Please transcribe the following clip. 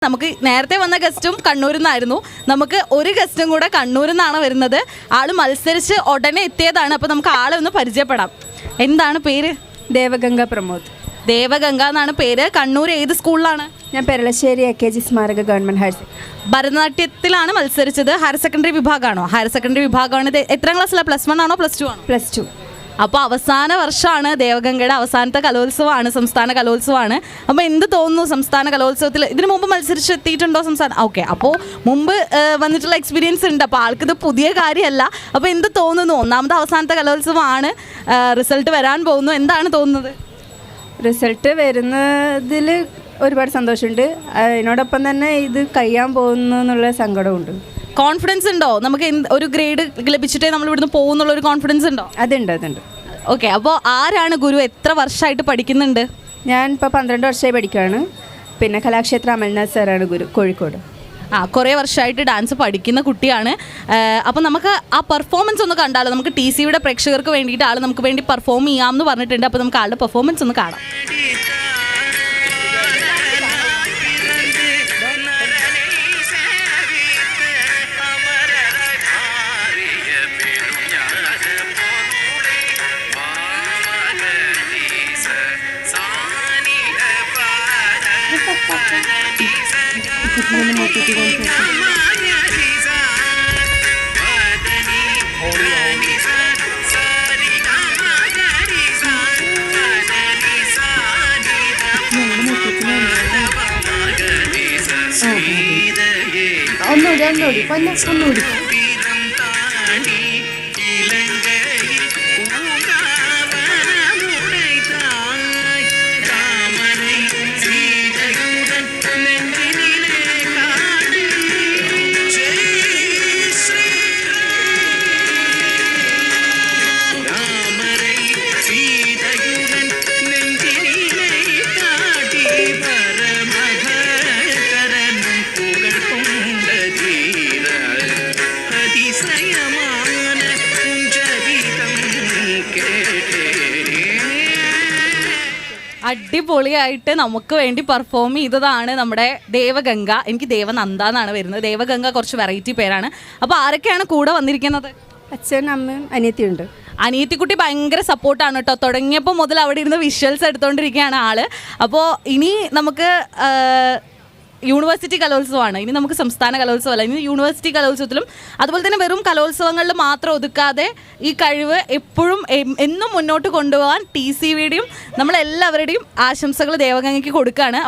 നമുക്ക് നേരത്തെ വന്ന ഗസ്റ്റും കണ്ണൂരിൽ നിന്നായിരുന്നു. നമുക്ക് ഒരു ഗസ്റ്റും കൂടെ കണ്ണൂരിൽ നിന്നാണ് വരുന്നത്. ആള് മത്സരിച്ച് ഉടനെ എത്തിയതാണ്. അപ്പോൾ നമുക്ക് ആളെ ഒന്ന് പരിചയപ്പെടാം. എന്താണ് പേര്? ദേവഗംഗ പ്രമോദ്. ദേവഗംഗ എന്നാണ് പേര്. കണ്ണൂർ ഏത് സ്കൂളിലാണ്? ഞാൻ പെരളശ്ശേരി AKG സ്മാരക ഗവൺമെൻറ് ഹയർ സെക്കൻഡറി. ഭരതനാട്യത്തിലാണ് മത്സരിച്ചത്. ഹയർ സെക്കൻഡറി വിഭാഗമാണോ? ഹയർ സെക്കൻഡറി വിഭാഗമാണ്. എത്രാം ക്ലാസ്സിലാണ്? +1 ആണോ +2 ആണോ? +2. അപ്പോൾ അവസാന വർഷമാണ് ദേവഗംഗയുടെ അവസാനത്തെ കലോത്സവമാണ്, സംസ്ഥാന കലോത്സവമാണ്. അപ്പോൾ എന്ത് തോന്നുന്നു സംസ്ഥാന കലോത്സവത്തിൽ? ഇതിനു മുമ്പ് മത്സരിച്ചെത്തിയിട്ടുണ്ടോ സംസ്ഥാനം? ഓക്കെ, അപ്പോൾ മുമ്പ് വന്നിട്ടുള്ള എക്സ്പീരിയൻസ് ഉണ്ട്. അപ്പോൾ ആൾക്കിത് പുതിയ കാര്യമല്ല. അപ്പോൾ എന്ത് തോന്നുന്നു? ഒന്നാമത് അവസാനത്തെ കലോത്സവമാണ്, റിസൾട്ട് വരാൻ പോകുന്നു. എന്താണ് തോന്നുന്നത്? റിസൾട്ട് വരുന്നതിൽ ഒരുപാട് സന്തോഷമുണ്ട്. അതിനോടൊപ്പം തന്നെ ഇത് കഴിയാൻ പോകുന്നു എന്നുള്ള സങ്കടമുണ്ട്. കോൺഫിഡൻസ് ഉണ്ടോ? നമുക്ക് ഒരു ഗ്രേഡ് ലഭിച്ചിട്ടേ നമ്മൾ ഇവിടുന്ന് പോകുന്നുള്ളൊരു കോൺഫിഡൻസ് ഉണ്ടോ? അതുണ്ട്. ഓക്കെ, അപ്പോൾ ആരാണ് ഗുരു? എത്ര വർഷമായിട്ട് പഠിക്കുന്നുണ്ട്? ഞാൻ ഇപ്പോൾ 12 വർഷമായി പഠിക്കുകയാണ്. പിന്നെ കലാക്ഷേത്ര അമൽനാഥ് സാറാണ് ഗുരു, കോഴിക്കോട്. കുറേ വർഷമായിട്ട് ഡാൻസ് പഠിക്കുന്ന കുട്ടിയാണ്. അപ്പോൾ നമുക്ക് ആ പെർഫോമൻസ് ഒന്ന് കണ്ടാലോ? നമുക്ക് TCയുടെ പ്രേക്ഷകർക്ക് വേണ്ടിയിട്ട് ആൾ നമുക്ക് വേണ്ടി പെർഫോം ചെയ്യാമെന്ന് പറഞ്ഞിട്ടുണ്ട്. അപ്പോൾ നമുക്ക് ആളുടെ പെർഫോമൻസ് ഒന്ന് കാണാം. ഒന്നുകൂടി അടിപൊളിയായിട്ട് നമുക്ക് വേണ്ടി പെർഫോം ചെയ്തതാണ് നമ്മുടെ ദേവഗംഗ. എനിക്ക് ദേവനന്ദ എന്നാണ് വരുന്നത്. ദേവഗംഗ കുറച്ച് വെറൈറ്റി പേരാണ്. അപ്പോൾ ആരൊക്കെയാണ് കൂടെ വന്നിരിക്കുന്നത്? അച്ഛൻ, അമ്മയും അനിയത്തിയുണ്ട്. അനിയത്തിക്കുട്ടി ഭയങ്കര സപ്പോർട്ടാണ് കേട്ടോ. തുടങ്ങിയപ്പോൾ മുതൽ അവിടെ ഇരുന്ന് വിഷ്വൽസ് എടുത്തുകൊണ്ടിരിക്കുകയാണ് ആള്. അപ്പോൾ ഇനി നമുക്ക് യൂണിവേഴ്സിറ്റി കലോത്സവമാണ്. ഇനി നമുക്ക് സംസ്ഥാന കലോത്സവമല്ല, ഇനി യൂണിവേഴ്സിറ്റി കലോത്സവത്തിലും അതുപോലെ തന്നെ വെറും കലോത്സവങ്ങളിൽ മാത്രം ഒതുക്കാതെ ഈ കഴിവ് എപ്പോഴും എന്നും മുന്നോട്ട് കൊണ്ടുപോകാൻ TCയുടെയും നമ്മളെല്ലാവരുടെയും ആശംസകൾ ദേവഗംഗയ്ക്ക് കൊടുക്കുകയാണ്.